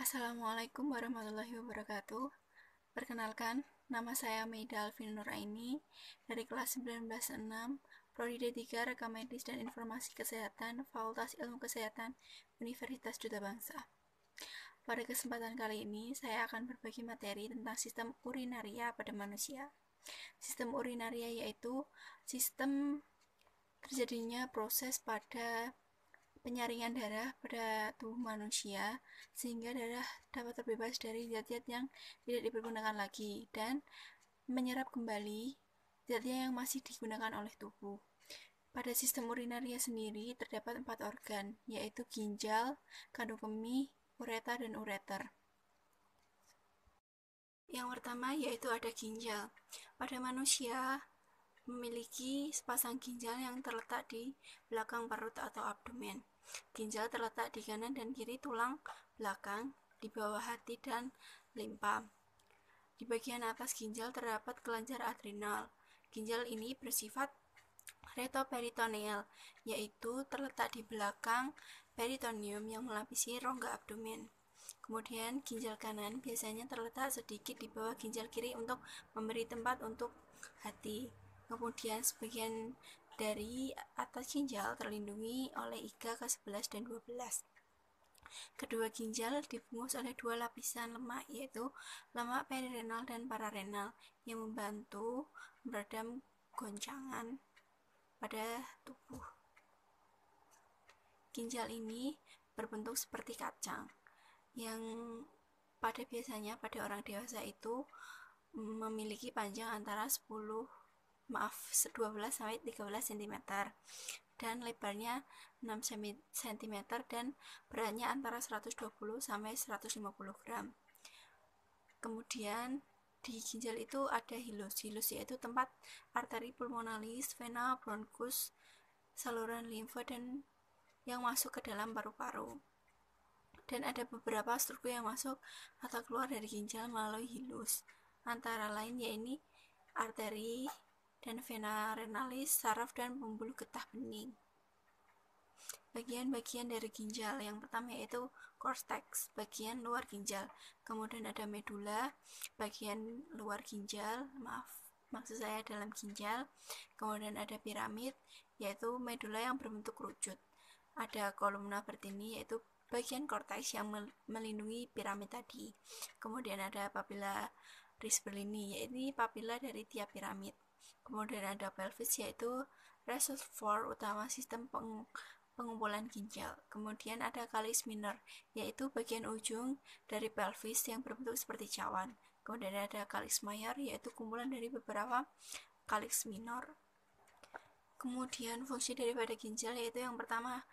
Assalamualaikum warahmatullahi wabarakatuh. Perkenalkan, nama saya Meida Alvin Nuraini dari kelas 1906, Prodi D3 Rekam Medis dan Informasi Kesehatan, Fakultas Ilmu Kesehatan, Universitas Duta Bangsa. Pada kesempatan kali ini, saya akan berbagi materi tentang sistem urinaria pada manusia. Sistem urinaria yaitu sistem terjadinya proses pada penyaringan darah pada tubuh manusia sehingga darah dapat terbebas dari zat-zat yang tidak dipergunakan lagi dan menyerap kembali zat-zat yang masih digunakan oleh tubuh. Pada sistem urinaria sendiri terdapat 4 organ, yaitu ginjal, kandung kemih, ureter, dan ureter. Yang pertama yaitu ada ginjal. Pada manusia memiliki sepasang ginjal yang terletak di belakang perut atau abdomen. Ginjal terletak di kanan dan kiri tulang belakang, di bawah hati dan limpa. Di bagian atas ginjal terdapat kelenjar adrenal. Ginjal ini bersifat retroperitoneal, yaitu terletak di belakang peritoneum yang melapisi rongga abdomen. Kemudian ginjal kanan biasanya terletak sedikit di bawah ginjal kiri untuk memberi tempat untuk hati. Kemudian sebagian dari atas ginjal terlindungi oleh iga ke-11 dan 12. Kedua ginjal dibungkus oleh 2 lapisan lemak, yaitu lemak perirenal dan pararenal, yang membantu meredam goncangan pada tubuh. Ginjal ini berbentuk seperti kacang, yang pada biasanya pada orang dewasa itu memiliki panjang antara 12 sampai 13 cm dan lebarnya 6 cm dan beratnya antara 120 sampai 150 gram. Kemudian di ginjal itu ada hilus. Hilus yaitu tempat arteri pulmonalis, vena, bronkus, saluran limfa dan yang masuk ke dalam paru-paru. Dan ada beberapa struktur yang masuk atau keluar dari ginjal melalui hilus, antara lain yaitu arteri dan vena renalis, saraf, dan pembuluh getah bening. Bagian-bagian dari ginjal yang pertama yaitu cortex, bagian luar ginjal. Kemudian ada medula, bagian luar ginjal, maksud saya dalam ginjal. Kemudian ada piramid, yaitu medula yang berbentuk kerucut. Ada kolumna vertini, yaitu bagian korteks yang melindungi piramid tadi. Kemudian ada papilla Risberlini, yaitu papilla dari tiap piramid. Kemudian ada pelvis, yaitu reservoir utama sistem pengumpulan ginjal. Kemudian ada calis minor, yaitu bagian ujung dari pelvis yang berbentuk seperti cawan. Kemudian ada calis major, yaitu kumpulan dari beberapa calis minor. Kemudian fungsi daripada ginjal yaitu yang pertama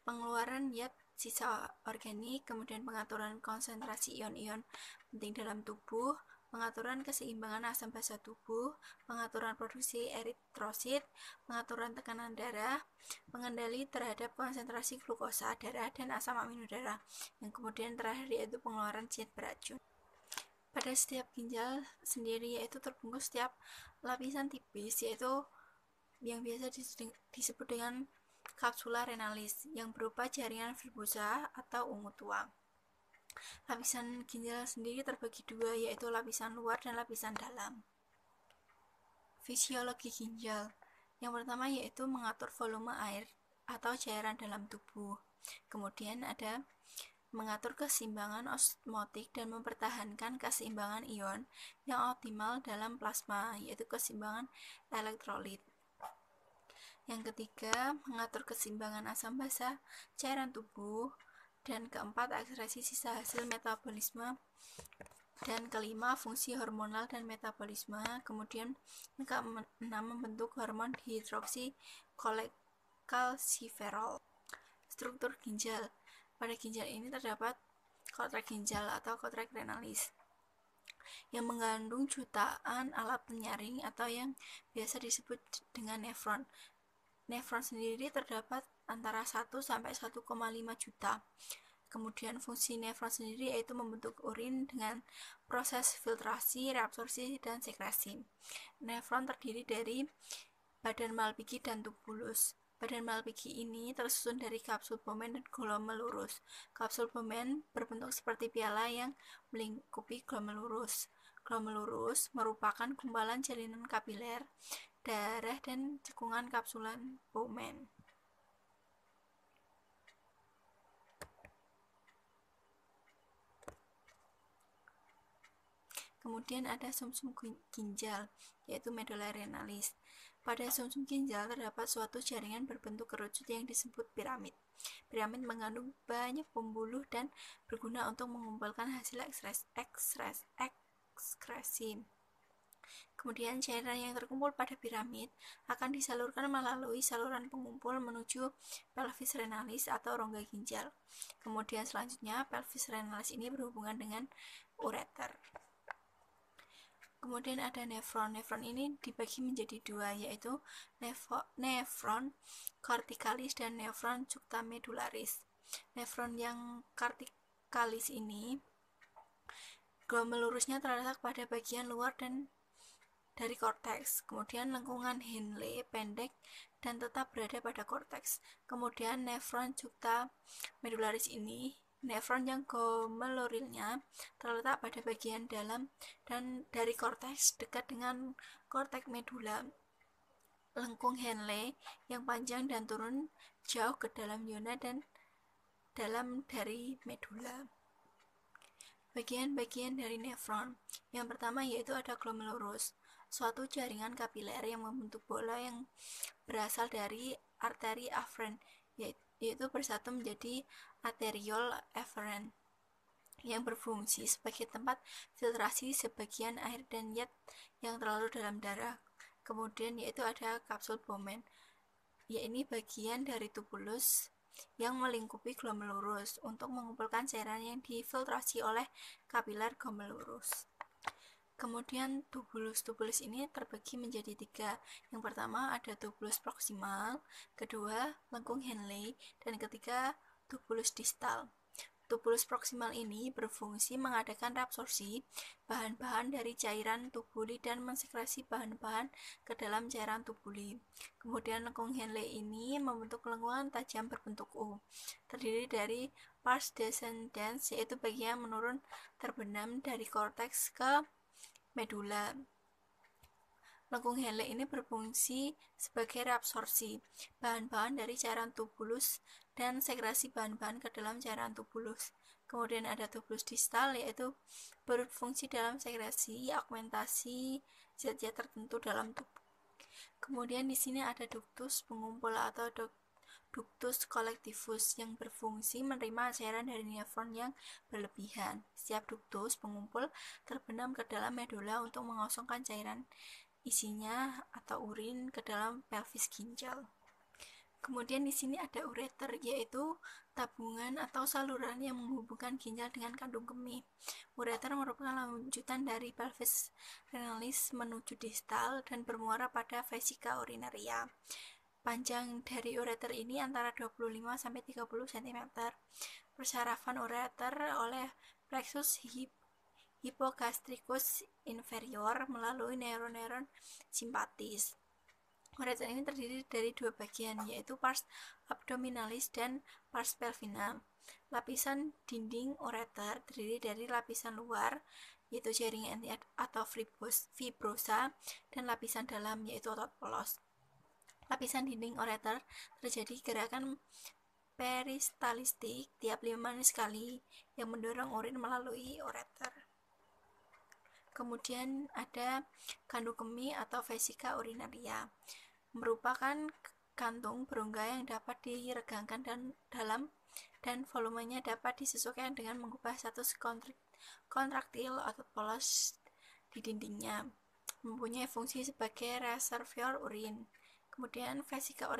pengeluaran zat sisa organik, kemudian pengaturan konsentrasi ion-ion penting dalam tubuh, pengaturan keseimbangan asam basa tubuh, pengaturan produksi eritrosit, pengaturan tekanan darah, pengendali terhadap konsentrasi glukosa darah dan asam amino darah. Yang kemudian terakhir yaitu pengeluaran zat beracun. Pada setiap ginjal sendiri yaitu terbungkus setiap lapisan tipis, yaitu yang biasa disebut dengan kapsula renalis yang berupa jaringan verbosa atau ungu tuang. Lapisan ginjal sendiri terbagi dua, yaitu lapisan luar dan lapisan dalam. Fisiologi ginjal yang pertama yaitu mengatur volume air atau cairan dalam tubuh. Kemudian ada mengatur keseimbangan osmotik dan mempertahankan keseimbangan ion yang optimal dalam plasma, yaitu keseimbangan elektrolit. Yang ketiga, mengatur keseimbangan asam basa cairan tubuh. Dan keempat, ekskresi sisa hasil metabolisme. Dan kelima, fungsi hormonal dan metabolisme. Kemudian yang keenam, membentuk hormon hidroksikalsiferol. Struktur ginjal. Pada ginjal ini terdapat kotrek ginjal atau kotrek renalis yang mengandung jutaan alat penyaring atau yang biasa disebut dengan nefron. Nefron sendiri terdapat antara 1 sampai 1,5 juta. Kemudian fungsi nefron sendiri yaitu membentuk urin dengan proses filtrasi, reabsorpsi, dan sekresi. Nefron terdiri dari badan Malpighi dan tubulus. Badan Malpighi ini tersusun dari kapsul pomen dan glomerulus. Kapsul pomen berbentuk seperti piala yang melingkupi glomerulus. Glomerulus merupakan gumpalan jalinan kapiler, darah, dan cekungan kapsulan pomen. Kemudian ada sumsum ginjal, yaitu medulla renalis. Pada sumsum ginjal terdapat suatu jaringan berbentuk kerucut yang disebut piramid. Piramid mengandung banyak pembuluh dan berguna untuk mengumpulkan hasil ekskresi. Kemudian cairan yang terkumpul pada piramid akan disalurkan melalui saluran pengumpul menuju pelvis renalis atau rongga ginjal. Kemudian selanjutnya pelvis renalis ini berhubungan dengan ureter. Kemudian ada nefron. Nefron ini dibagi menjadi dua, yaitu nefron corticalis dan nefron juxtamedularis. Nefron yang corticalis ini glomerulusnya terletak pada bagian luar dan dari korteks. Kemudian lengkungan Henle pendek dan tetap berada pada korteks. Kemudian nefron juxtamedularis ini nefron yang glomerulnya terletak pada bagian dalam dan dari korteks dekat dengan korteks medula. Lengkung Henle yang panjang dan turun jauh ke dalam yona dan dalam dari medula. Bagian-bagian dari nefron. Yang pertama yaitu ada glomerulus, suatu jaringan kapiler yang membentuk bola yang berasal dari arteri afferent, yaitu bersatu menjadi arteriole afferent yang berfungsi sebagai tempat filtrasi sebagian air dan zat yang terlarut dalam darah. Kemudian yaitu ada kapsul pomen, yaitu bagian dari tubulus yang melingkupi glomerulus untuk mengumpulkan cairan yang difiltrasi oleh kapiler glomerulus. Kemudian tubulus ini terbagi menjadi tiga. Yang pertama ada tubulus proksimal, kedua lengkung Henle, dan ketiga tubulus distal. Tubulus proksimal ini berfungsi mengadakan reabsorpsi bahan-bahan dari cairan tubuli dan mensekresi bahan-bahan ke dalam cairan tubuli. Kemudian lengkung Henle ini membentuk lengkungan tajam berbentuk U, terdiri dari pars descendens, yaitu bagian menurun terbenam dari korteks ke medula. Lengkung Henle ini berfungsi sebagai reabsorpsi bahan-bahan dari cairan tubulus dan sekresi bahan-bahan ke dalam cairan tubulus. Kemudian ada tubulus distal, yaitu berfungsi dalam sekresi augmentasi zat-zat tertentu dalam tubuh. Kemudian di sini ada ductus pengumpul atau ductus collectivus yang berfungsi menerima cairan dari nefron yang berlebihan. Setiap ductus pengumpul terbenam ke dalam medula untuk mengosongkan cairan isinya atau urin ke dalam pelvis ginjal. Kemudian di sini ada ureter, yaitu tabungan atau saluran yang menghubungkan ginjal dengan kandung kemih. Ureter merupakan lanjutan dari pelvis renalis menuju distal dan bermuara pada vesika urinaria. Panjang dari ureter ini antara 25 sampai 30 cm. Persarafan ureter oleh plexus hipogastricus inferior melalui neuron simpatis. Ureter ini terdiri dari dua bagian, yaitu pars abdominalis dan pars pelvina. Lapisan dinding ureter terdiri dari lapisan luar, yaitu jaringan inti atau fibrosa, dan lapisan dalam, yaitu otot polos. Lapisan dinding ureter terjadi gerakan peristalistik tiap 5 menit sekali yang mendorong urin melalui ureter. Kemudian ada kandung kemih atau vesika urinaria, merupakan kantung berongga yang dapat diregangkan dalam dan volumenya dapat disesuaikan dengan mengubah status kontraktil otot polos di dindingnya. Mempunyai fungsi sebagai reservoir urin. Kemudian vesika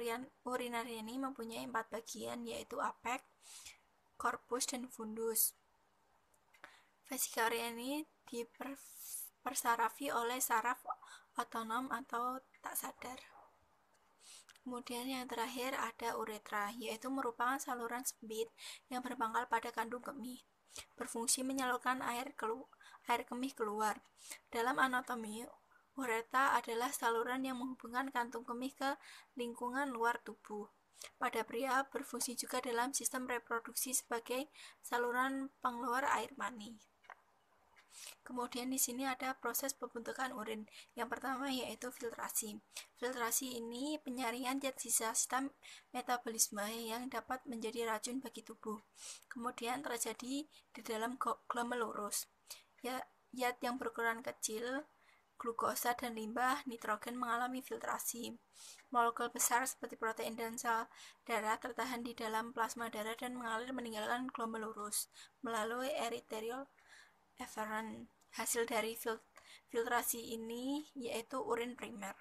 urinaria ini mempunyai 4 bagian, yaitu apex, corpus, dan fundus. Vesika urinaria ini dipersarafi oleh saraf otonom atau tak sadar. Kemudian yang terakhir ada uretra, yaitu merupakan saluran sempit yang berpangkal pada kandung kemih, berfungsi menyalurkan air kemih keluar. Dalam anatomi, Uretra adalah saluran yang menghubungkan kantung kemih ke lingkungan luar tubuh. Pada pria, berfungsi juga dalam sistem reproduksi sebagai saluran pengeluar air mani. Kemudian di sini ada proses pembentukan urin. Yang pertama yaitu filtrasi. Filtrasi ini penyaringan zat sisa sistem metabolisme yang dapat menjadi racun bagi tubuh. Kemudian terjadi di dalam glomerulus. Zat yang berukuran kecil, glukosa dan limbah nitrogen mengalami filtrasi. Molekul besar seperti protein dan sel darah tertahan di dalam plasma darah dan mengalir meninggalkan glomerulus melalui arterial efferent. Hasil dari filtrasi ini yaitu urin primer.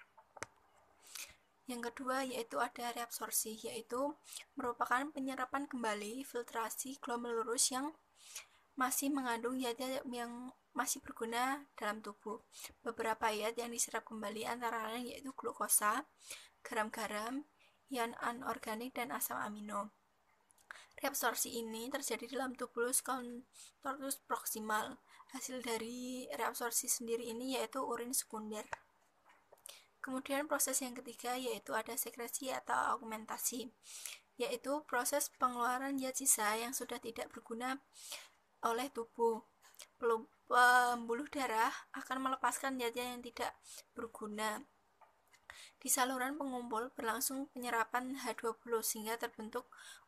Yang kedua yaitu ada reabsorpsi, yaitu merupakan penyerapan kembali filtrasi glomerulus yang masih mengandung zat yang masih berguna dalam tubuh. Beberapa zat yang diserap kembali antara lain yaitu glukosa, garam-garam, ion anorganik, dan asam amino. Reabsorpsi ini terjadi dalam tubulus contortus proximal. Hasil dari reabsorpsi sendiri ini yaitu urin sekunder. Kemudian proses yang ketiga yaitu ada sekresi atau augmentasi, yaitu proses pengeluaran zat sisa yang sudah tidak berguna oleh tubuh. Pembuluh darah akan melepaskan zat yang tidak berguna. Di saluran pengumpul berlangsung penyerapan H20 sehingga terbentuk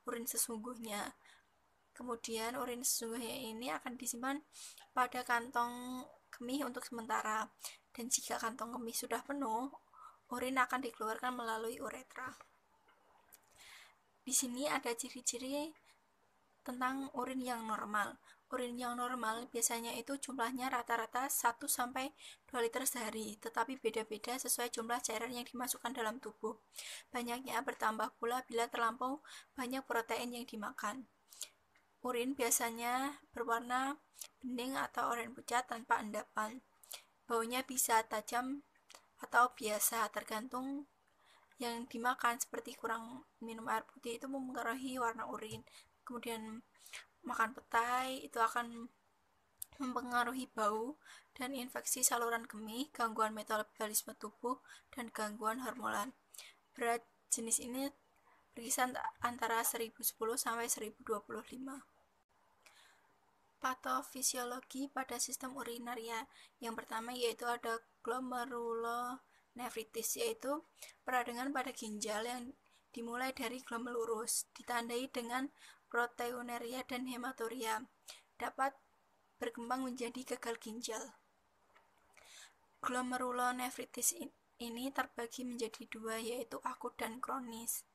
urin sesungguhnya. Kemudian urin sesungguhnya ini akan disimpan pada kantong kemih untuk sementara. Dan jika kantong kemih sudah penuh, urin akan dikeluarkan melalui uretra. Di sini ada ciri-ciri tentang urin yang normal. Urin yang normal biasanya itu jumlahnya rata-rata 1-2 liter sehari, tetapi beda-beda sesuai jumlah cairan yang dimasukkan dalam tubuh. Banyaknya bertambah pula bila terlampau banyak protein yang dimakan. Urin biasanya berwarna bening atau oranye pucat tanpa endapan. Baunya bisa tajam atau biasa, tergantung yang dimakan, seperti kurang minum air putih itu mempengaruhi warna urin. Kemudian makan petai itu akan mempengaruhi bau, dan infeksi saluran kemih, gangguan metabolisme tubuh, dan gangguan hormonal. Berat jenis ini berkisar antara 1010 sampai 1025. Patofisiologi pada sistem urinaria. Yang pertama yaitu ada glomerulonefritis, yaitu peradangan pada ginjal yang dimulai dari glomerulus, ditandai dengan proteinuria dan hematuria, dapat berkembang menjadi gagal ginjal. Glomerulonefritis ini terbagi menjadi dua, yaitu akut dan kronis.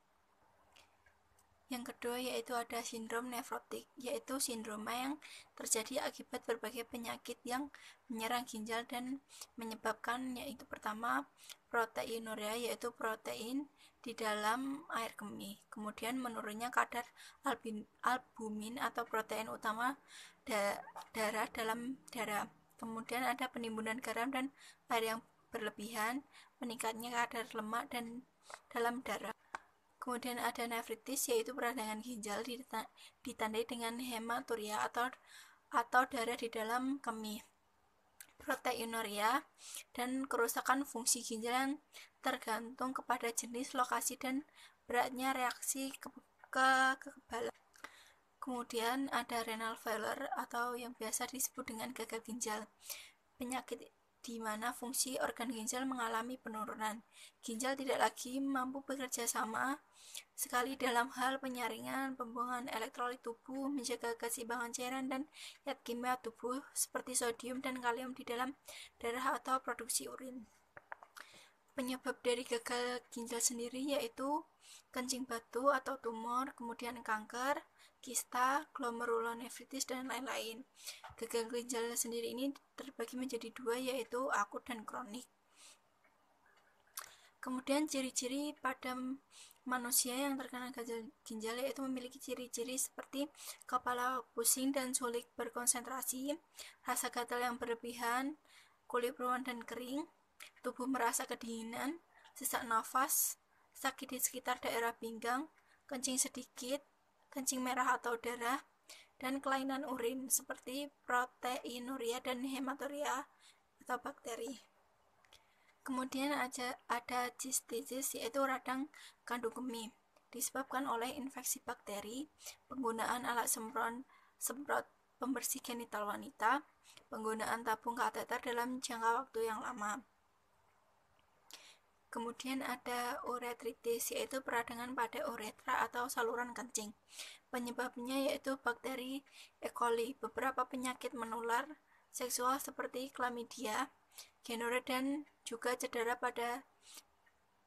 Yang kedua yaitu ada sindrom nefrotik, yaitu sindroma yang terjadi akibat berbagai penyakit yang menyerang ginjal dan menyebabkan, yaitu pertama proteinuria, yaitu protein di dalam air kemih. Kemudian menurunnya kadar albumin atau protein utama darah dalam darah. Kemudian ada penimbunan garam dan air yang berlebihan, meningkatnya kadar lemak dan dalam darah. Kemudian ada nefritis, yaitu peradangan ginjal ditandai dengan hematuria atau darah di dalam kemih. Proteinuria dan kerusakan fungsi ginjal yang tergantung kepada jenis, lokasi, dan beratnya reaksi kekebalan. Kemudian ada renal failure atau yang biasa disebut dengan gagal ginjal, penyakit di mana fungsi organ ginjal mengalami penurunan. Ginjal tidak lagi mampu bekerja sama sekali dalam hal penyaringan, pembuangan elektrolit tubuh, menjaga keseimbangan cairan dan zat kimia tubuh seperti sodium dan kalium di dalam darah atau produksi urin. Penyebab dari gagal ginjal sendiri yaitu kencing batu atau tumor, kemudian kanker, kista, glomerulonefritis, dan lain-lain. Gagal ginjal sendiri ini terbagi menjadi dua, yaitu akut dan kronik. Kemudian ciri-ciri pada manusia yang terkena gagal ginjal yaitu memiliki ciri-ciri seperti kepala pusing dan sulit berkonsentrasi, rasa gatal yang berlebihan, kulit berawan dan kering, tubuh merasa kedinginan, sesak nafas, sakit di sekitar daerah pinggang, kencing sedikit, kencing merah atau darah, dan kelainan urin seperti proteinuria dan hematuria atau bakteri. Kemudian ada cystitis, yaitu radang kandung kemih, disebabkan oleh infeksi bakteri, penggunaan alat semprot pembersih genital wanita, penggunaan tabung kateter dalam jangka waktu yang lama. Kemudian ada uretritis, yaitu peradangan pada uretra atau saluran kencing. Penyebabnya yaitu bakteri E. coli, beberapa penyakit menular seksual seperti chlamydia, gonorrhea, dan juga cedera pada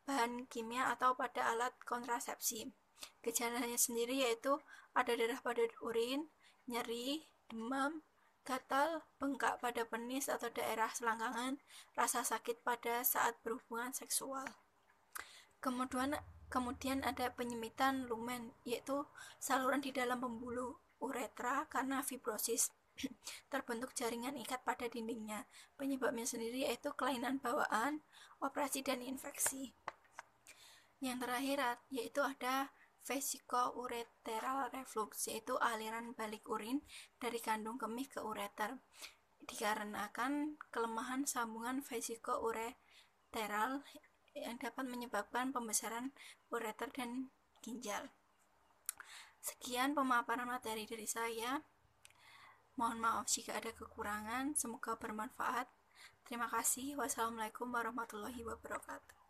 bahan kimia atau pada alat kontrasepsi. Gejalanya sendiri yaitu ada darah pada urin, nyeri, demam, gatal, bengkak pada penis atau daerah selangkangan, rasa sakit pada saat berhubungan seksual. Kemudian ada penyempitan lumen, yaitu saluran di dalam pembuluh uretra karena fibrosis. Terbentuk jaringan ikat pada dindingnya. Penyebabnya sendiri yaitu kelainan bawaan, operasi, dan infeksi. Yang terakhir yaitu ada vesicoureteral reflux, yaitu aliran balik urin dari kandung kemih ke ureter, dikarenakan kelemahan sambungan vesicoureteral yang dapat menyebabkan pembesaran ureter dan ginjal. Sekian pemaparan materi dari saya. Mohon maaf jika ada kekurangan, semoga bermanfaat. Terima kasih. Wassalamualaikum warahmatullahi wabarakatuh.